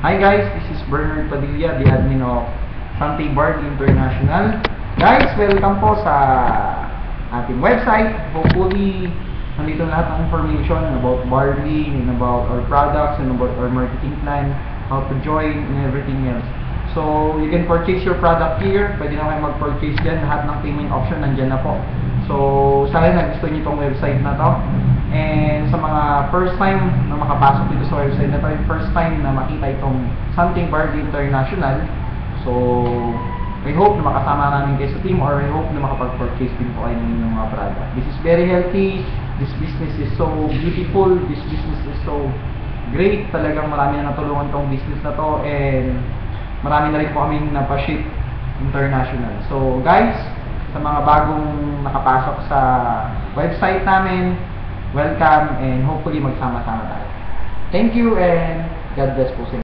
Hi guys, this is Bernard Padilla, the admin of Something Barley International. Guys, welcome po sa ating website. Hopefully, nandito lahat ng information about barley, and about our products, and about our marketing plan, how to join, and everything else. So, you can purchase your product here. Pwede na kayo mag-purchase dyan. Lahat ng payment option nandyan na po. So, sana nagustuhan nyo itong website na to. And sa mga first time na makapasok dito sa website na to, yung first time na makita itong Something Barley International, so I hope na makasama namin kayo sa team, or I hope na makapag-purchase din po kayo ng inyong mga product. This is very healthy, this business is so beautiful, this business is so great. Talagang marami na natulungan tong business na to, and marami na rin po kaming napaship international. So guys, sa mga bagong nakapasok sa website namin, welcome, and hopefully magsama-sama tayo. Thank you, and God bless po sa inyo.